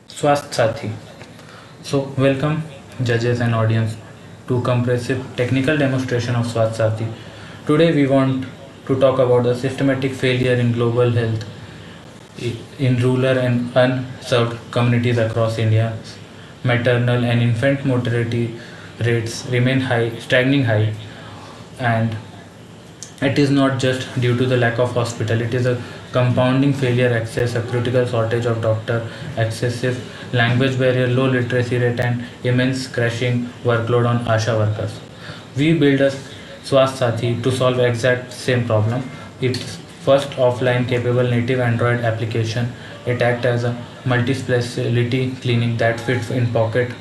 SwasthyaSaathi. So, welcome judges and audience to comprehensive technical demonstration of SwasthyaSaathi. Today, we want to talk about the systematic failure in global health in rural and unserved communities across India. Maternal and infant mortality rates remain high, stagnating high, and it is not just due to the lack of hospital, it is a compounding failure access, a critical shortage of doctor, excessive language barrier, low literacy rate, and immense crashing workload on ASHA workers. We build a SwasthyaSaathi to solve exact same problem. Its first offline capable native Android application. It acts as a multi-speciality clinic that fits in pocket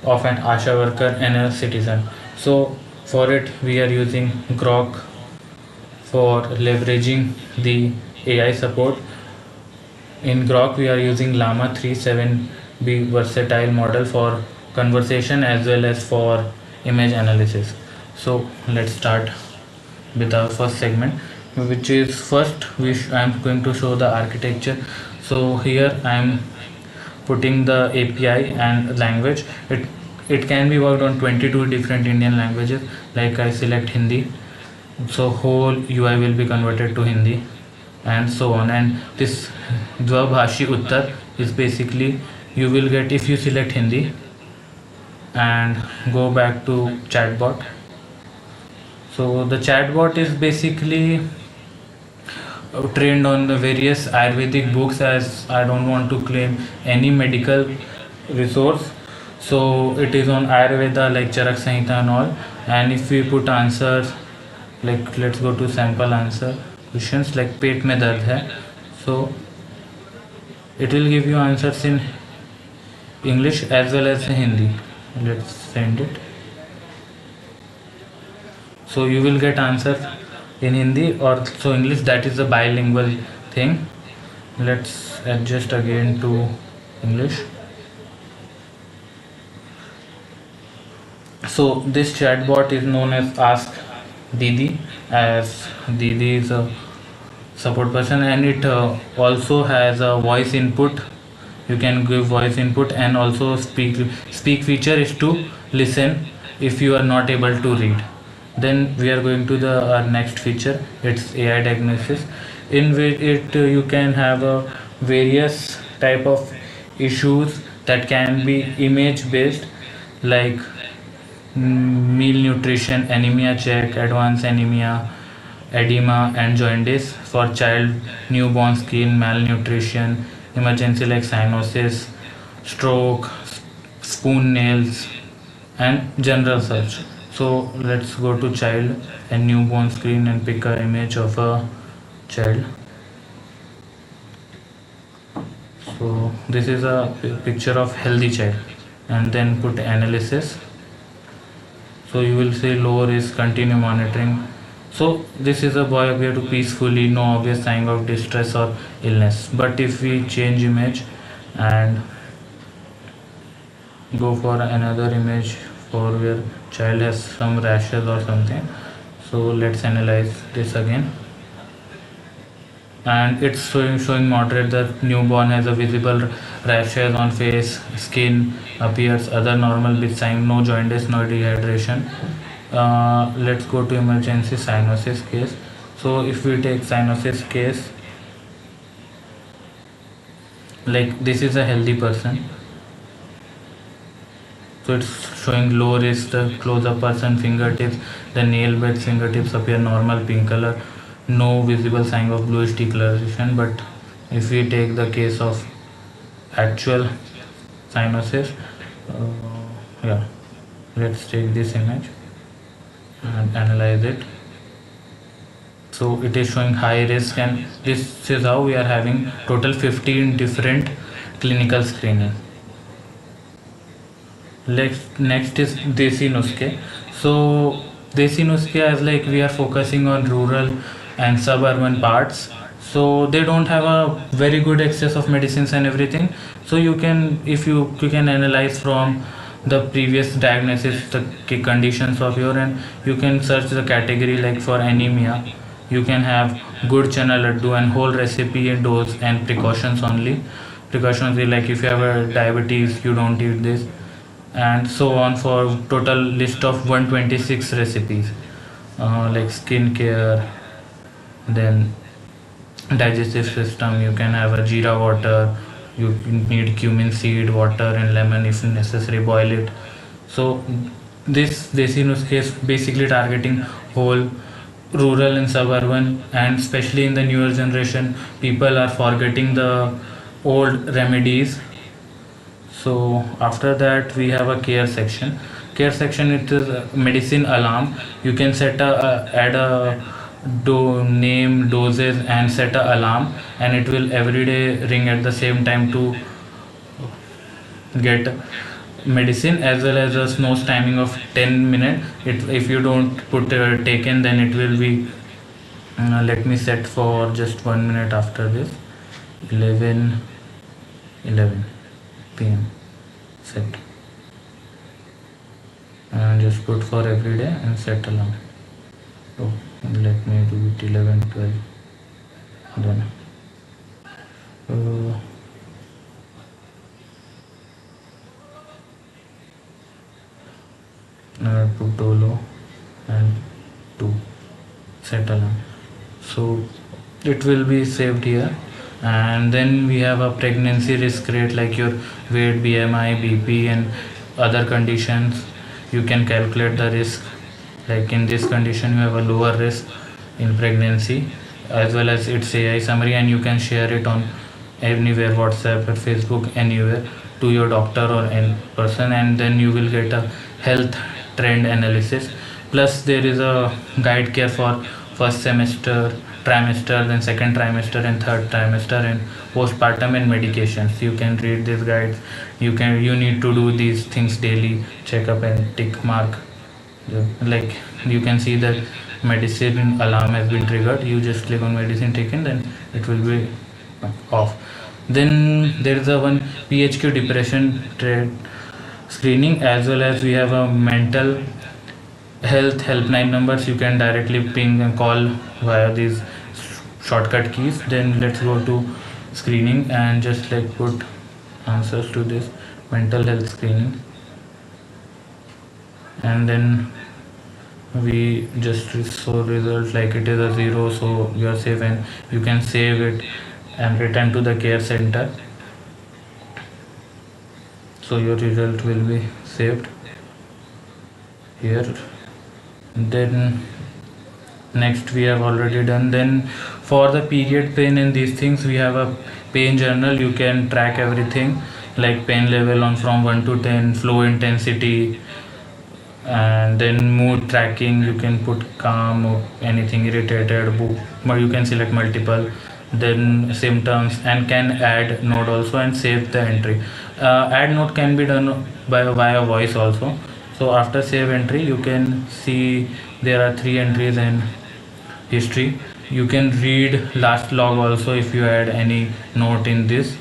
of an ASHA worker and a citizen. So for it we are using Grok for leveraging the AI support. In Grok, we are using Llama 3.7b versatile model for conversation as well as for image analysis. So let's start with our first segment, which is first I am going to show the architecture. So here I am putting the API and language. It can be worked on 22 different Indian languages. Like I select Hindi, so whole UI will be converted to Hindi and so on. And this Dvabhashi Uttar is basically you will get if you select Hindi and go back to chatbot. So the chatbot is basically trained on the various Ayurvedic books, as I don't want to claim any medical resource. So it is on Ayurveda like Charak Samhita and all. And if we put answers, like let's go to sample answer questions like पेट में दर्द है, so it will give you answers in English as well as Hindi. Let's send it. So you will get answer in Hindi or so English. That is the bilingual thing. Let's adjust again to English. So this chatbot is known as Ask Didi, as Didi is a support person, and it also has a voice input. You can give voice input, and also speak feature is to listen if you are not able to read. Then we are going to the our next feature. It's AI diagnosis. In which it you can have various type of issues that can be image based, like meal nutrition, anemia check, advanced anemia, edema, and jaundice for child, newborn skin, malnutrition, emergency like cyanosis, stroke, spoon nails, and general search. So let's go to child and newborn screen and pick an image of a child. So this is a picture of healthy child, and then put analysis. So you will say lower is continue monitoring. So this is a boy appear to peacefully, no obvious sign of distress or illness. But if we change image and go for another image for where child has some rashes or something, so let's analyze this again. And it's showing moderate. The newborn has a visible rashes on face, skin appears other normal with sign, no jaundice, no dehydration. Let's go to emergency cyanosis case. So if we take cyanosis case, like this is a healthy person, so it's showing low risk. The close up person fingertips, the nail bed fingertips appear normal pink color, no visible sign of bluish decoloration. But if we take the case of actual cyanosis, yeah, let's take this image and analyze it. So it is showing high risk, and this is how we are having total 15 different clinical screening. Next is Desi Nuske. So Desi Nuske, as like we are focusing on rural and suburban parts, so they don't have a very good access of medicines and everything. So you can, if you can analyze from the previous diagnosis the conditions of your, and you can search the category like for anemia. You can have good chana laddu and whole recipe and dose and precautions only. precautions like if you have a diabetes you don't eat this, and so on, for total list of 126 recipes, like skincare, then digestive system. You can have a jeera water, you need cumin seed water and lemon if necessary, boil it. So this desi nuske is basically targeting whole rural and suburban, and especially in the newer generation people are forgetting the old remedies. So after that we have a care section. It is a medicine alarm. You can set a add a name, doses, and set a alarm, and it will every day ring at the same time to get medicine, as well as a snooze timing of 10 minutes. If you don't put taken, then it will be let me set for just 1 minute after this. 11 p.m. set, and just put for every day and set alarm. So let me do it 11, 12. Then put dolo and 2 set alarm. So it will be saved here. And then we have a pregnancy risk rate, like your weight, BMI, BP, and other conditions. You can calculate the risk. Like in this condition you have a lower risk in pregnancy, as well as its AI summary, and you can share it on anywhere, WhatsApp or Facebook, anywhere, to your doctor or in person, and then you will get a health trend analysis. Plus there is a guide care for first semester, trimester, then second trimester and third trimester, and postpartum and medications. You can read these guides. You need to do these things daily, check up and tick mark. Yeah. Like you can see that medicine alarm has been triggered. You just click on medicine taken, then it will be off. Then there is a one PHQ depression screening, as well as we have a mental health helpline numbers. You can directly ping and call via these shortcut keys. Then let's go to screening and just like put answers to this mental health screening, and then we just show results like it is a 0, so you are safe, and you can save it and return to the care center. So your result will be saved here. Then next we have already done. Then for the period pain and these things, we have a pain journal. You can track everything like pain level on from 1 to 10, flow intensity, and then mood tracking. You can put calm or anything, irritated, book, but you can select multiple. Then symptoms, and can add note also and save the entry. Add note can be done by via voice also. So after save entry you can see there are 3 entries in history. You can read last log also if you add any note in this,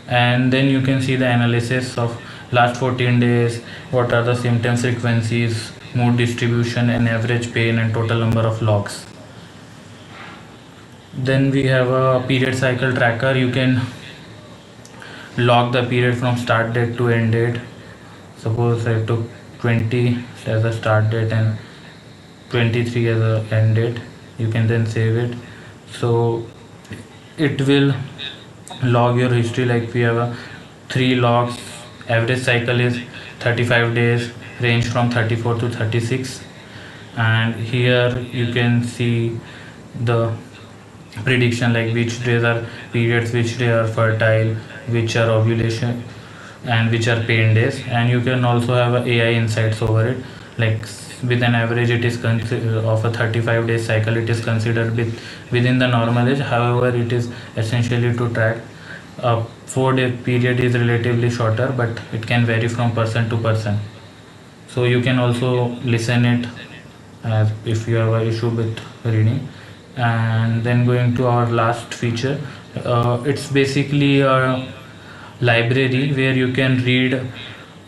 and then you can see the analysis of last 14 days, what are the symptom frequencies, mood distribution, and average pain, and total number of logs. Then we have a period cycle tracker. You can log the period from start date to end date. Suppose I took 20 as a start date and 23 as a end date. You can then save it. So it will log your history. Like we have a 3 logs. Average cycle is 35 days, range from 34 to 36, and here you can see the prediction like which days are periods, which day are fertile, which are ovulation, and which are pain days. And you can also have a AI insights over it, like with an average it is of a 35-day cycle, it is considered within the normal age. However, it is essentially to track. A 4-day period is relatively shorter, but it can vary from person to person. So you can also listen it if you have an issue with reading. And then going to our last feature, it's basically a library where you can read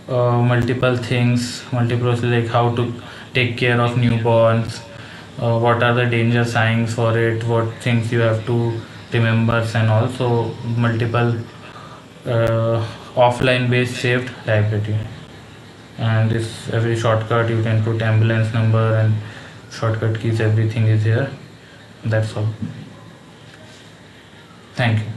multiple things, multiple, like how to take care of newborns, what are the danger signs for it, what things you have to remember, and also multiple offline based saved library. And this every shortcut you can put ambulance number and shortcut keys, everything is here. That's all. Thank you.